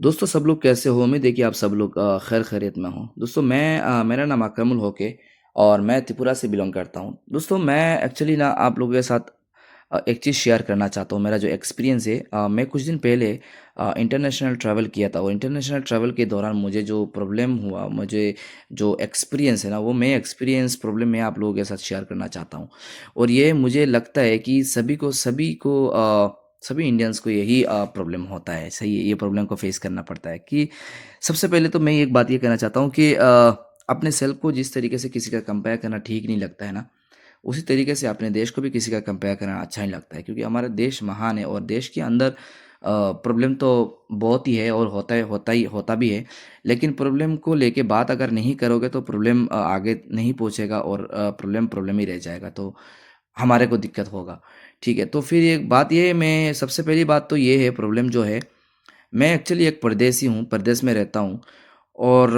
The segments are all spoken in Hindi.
दोस्तों सब लोग कैसे हो? उम्मीद है कि आप सब लोग खैर खैरियत में हो। दोस्तों मेरा नाम अकरमुल होके और मैं त्रिपुरा से बिलॉन्ग करता हूँ। दोस्तों मैं एक्चुअली ना आप लोगों के साथ एक चीज़ शेयर करना चाहता हूँ। मेरा जो एक्सपीरियंस है, मैं कुछ दिन पहले इंटरनेशनल ट्रैवल किया था और इंटरनेशनल ट्रैवल के दौरान मुझे जो प्रॉब्लम हुआ, मुझे जो एक्सपीरियंस है ना, वो मैं एक्सपीरियंस प्रॉब्लम मैं आप लोगों के साथ शेयर करना चाहता हूँ। और ये मुझे लगता है कि सभी इंडियंस को यही प्रॉब्लम होता है, सही है, ये प्रॉब्लम को फेस करना पड़ता है कि सबसे पहले तो मैं एक बात ये कहना चाहता हूँ कि अपने सेल्फ को जिस तरीके से किसी का कंपेयर करना ठीक नहीं लगता है ना, उसी तरीके से अपने देश को भी किसी का कंपेयर करना अच्छा नहीं लगता है, क्योंकि हमारा देश महान है और देश के अंदर प्रॉब्लम तो बहुत ही है और होता भी है। लेकिन प्रॉब्लम को लेके बात अगर नहीं करोगे तो प्रॉब्लम आगे नहीं पहुंचेगा और प्रॉब्लम प्रॉब्लम ही रह जाएगा, तो हमारे को दिक्कत होगा। ठीक है, तो फिर एक बात ये है, मैं सबसे पहली बात तो ये है, प्रॉब्लम जो है, मैं एक्चुअली एक परदेसी हूँ, परदेस में रहता हूँ। और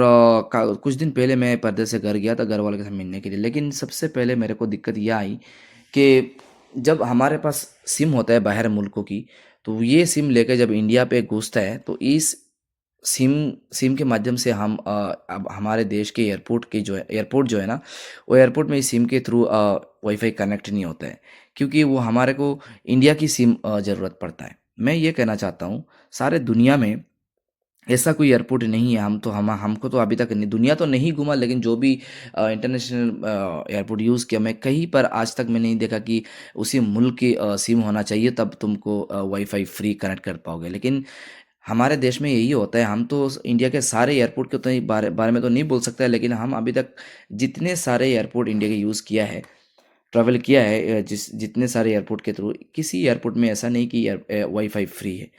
कुछ दिन पहले मैं परदेस से घर गया था घर वालों के साथ मिलने के लिए। लेकिन सबसे पहले मेरे को दिक्कत यह आई कि जब हमारे पास सिम होता है बाहर मुल्कों की, तो ये सिम लेकर जब इंडिया पे घुसता है, तो इस सिम सिम के माध्यम से हम अब हमारे देश के एयरपोर्ट जो है ना, वो एयरपोर्ट में इस सिम के थ्रू वाईफाई कनेक्ट नहीं होता है, क्योंकि वो हमारे को इंडिया की सिम ज़रूरत पड़ता है। मैं ये कहना चाहता हूँ, सारे दुनिया में ऐसा कोई एयरपोर्ट नहीं है, हमको तो अभी तक नहीं, दुनिया तो नहीं घूमा, लेकिन जो भी इंटरनेशनल एयरपोर्ट यूज़ किया, मैं कहीं पर आज तक मैं नहीं देखा कि उसी मुल्क की सिम होना चाहिए तब तुमको वाईफाई फ्री कनेक्ट कर पाओगे। लेकिन हमारे देश में यही होता है। हम तो इंडिया के सारे एयरपोर्ट के तो बारे में तो नहीं बोल सकते, लेकिन हम अभी तक जितने सारे एयरपोर्ट इंडिया के यूज़ किया है, ट्रैवल किया है, जितने सारे एयरपोर्ट के थ्रू, किसी एयरपोर्ट में ऐसा नहीं कि वाईफाई फ्री है।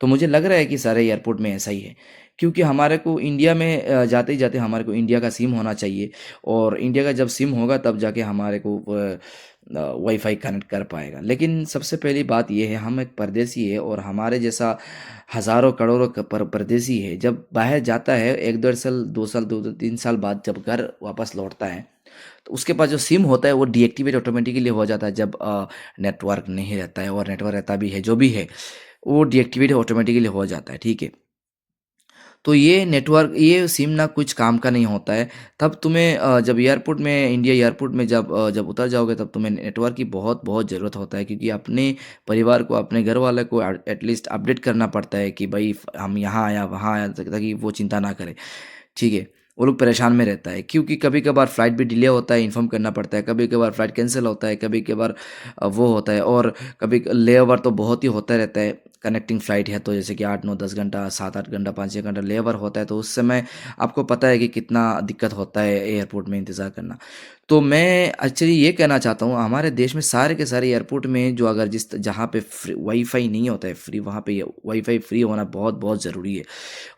तो मुझे लग रहा है कि सारे एयरपोर्ट में ऐसा ही है, क्योंकि हमारे को इंडिया में जाते ही जाते हमारे को इंडिया का सिम होना चाहिए, और इंडिया का जब सिम होगा तब जाके हमारे को वाईफाई कनेक्ट कर पाएगा। लेकिन सबसे पहली बात यह है, हम एक परदेसी है और हमारे जैसा हज़ारों करोड़ों परदेसी है, जब बाहर जाता है एक डेढ़ साल, 2 साल, 2 3 साल बाद जब घर वापस लौटता है, तो उसके पास जो सिम होता है वो डीएक्टिवेट ऑटोमेटिकली हो जाता है जब नेटवर्क नहीं रहता है, और नेटवर्क रहता भी है जो भी है, वो डीएक्टिवेट ऑटोमेटिकली हो जाता है। ठीक है, तो ये सिम ना कुछ काम का नहीं होता है। तब तुम्हें जब एयरपोर्ट में, इंडिया एयरपोर्ट में जब उतर जाओगे, तब तुम्हें नेटवर्क की बहुत बहुत ज़रूरत होता है, क्योंकि अपने परिवार को, अपने घर वाले को एटलीस्ट अपडेट करना पड़ता है कि भाई हम यहाँ आया वहाँ आया, ताकि वो चिंता ना करे। ठीक है, वो लोग परेशान में रहता है, क्योंकि कभी-कभार फ्लाइट भी डिले होता है, इन्फॉर्म करना पड़ता है, कभी-कभार फ्लाइट कैंसल होता है, कभी-कभार वो होता है, और कभी लेओवर तो बहुत ही होता रहता है। कनेक्टिंग फ़्लाइट है तो जैसे कि 8-9 10 घंटा, 7-8 घंटा, 5-6 घंटा लेओवर होता है, तो उस समय आपको पता है कि कितना दिक्कत होता है एयरपोर्ट में इंतज़ार करना। तो मैं एक्चुअली ये कहना चाहता हूँ, हमारे देश में सारे के सारे एयरपोर्ट में जो अगर जिस जहाँ पे फ्री वाईफ़ाई नहीं होता है फ्री, वहाँ पे ये वाईफ़ाई फ्री होना बहुत-बहुत ज़रूरी है।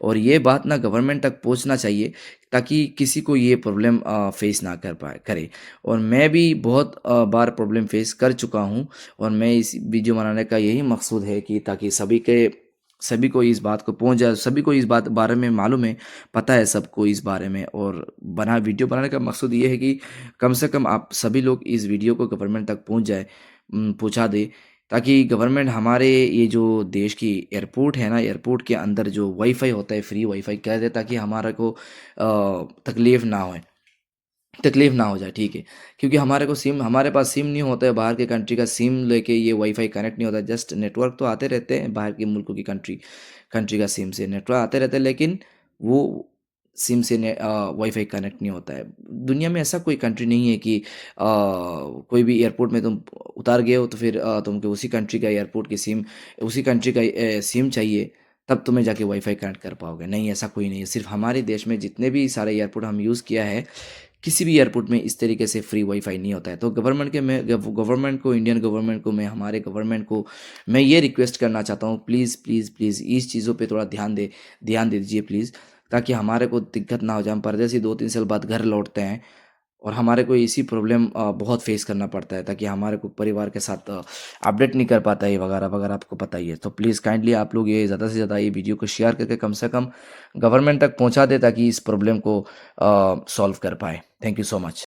और ये बात ना गवर्नमेंट तक पहुँचना चाहिए, ताकि किसी को ये प्रॉब्लम फेस ना करे। और मैं भी बहुत बार प्रॉब्लम फेस कर चुका हूँ, और मैं इस वीडियो बनाने का यही मकसूद है कि ताकि सभी को इस बात को पहुँच जाए, सभी को इस बात बारे में मालूम है, पता है सबको इस बारे में। और वीडियो बनाने का मकसद ये है कि कम से कम आप सभी लोग इस वीडियो को गवर्नमेंट तक पहुँचा दे, ताकि गवर्नमेंट हमारे ये जो देश की एयरपोर्ट है ना, एयरपोर्ट के अंदर जो वाईफ़ाई होता है, फ्री वाईफ़ाई कर दे, ताकि हमारे को तकलीफ़ ना हो जाए। ठीक है, क्योंकि हमारे पास सिम नहीं होता है, बाहर के कंट्री का सिम लेके ये वाईफ़ाई कनेक्ट नहीं होता है। जस्ट नेटवर्क तो आते रहते हैं, बाहर के मुल्कों की कंट्री का सिम से नेटवर्क आते रहते हैं, लेकिन वो सिम से वाईफ़ाई कनेक्ट नहीं होता है। दुनिया में ऐसा कोई कंट्री नहीं है कि कोई भी एयरपोर्ट में तुम उतार गए हो, तो फिर तुमको उसी कंट्री का एयरपोर्ट की सिम, उसी कंट्री का सिम चाहिए, तब तुम्हें जाके वाईफ़ाई कनेक्ट कर पाओगे। नहीं, ऐसा कोई नहीं है। सिर्फ़ हमारे देश में जितने भी सारे एयरपोर्ट हम यूज़ किया है, किसी भी एयरपोर्ट में इस तरीके से फ्री वाईफ़ाई नहीं होता है। तो गवर्नमेंट को, इंडियन गवर्नमेंट को, मैं हमारे गवर्नमेंट को मैं ये रिक्वेस्ट करना चाहता हूँ, प्लीज़, प्लीज़, प्लीज़ इस चीज़ों पे थोड़ा ध्यान दे दीजिए प्लीज़, ताकि हमारे को दिक्कत ना हो जाए। हम परदेसी 2-3 साल बाद घर लौटते हैं, और हमारे को इसी प्रॉब्लम बहुत फेस करना पड़ता है, ताकि हमारे को परिवार के साथ अपडेट नहीं कर पाता है वगैरह-वगैरह, आपको पता ही है। तो प्लीज़ काइंडली आप लोग ये ज़्यादा से ज़्यादा ये वीडियो को शेयर करके कम से कम गवर्नमेंट तक पहुँचा दें, ताकि इस प्रॉब्लम को सॉल्व कर पाएँ। Thank you so much.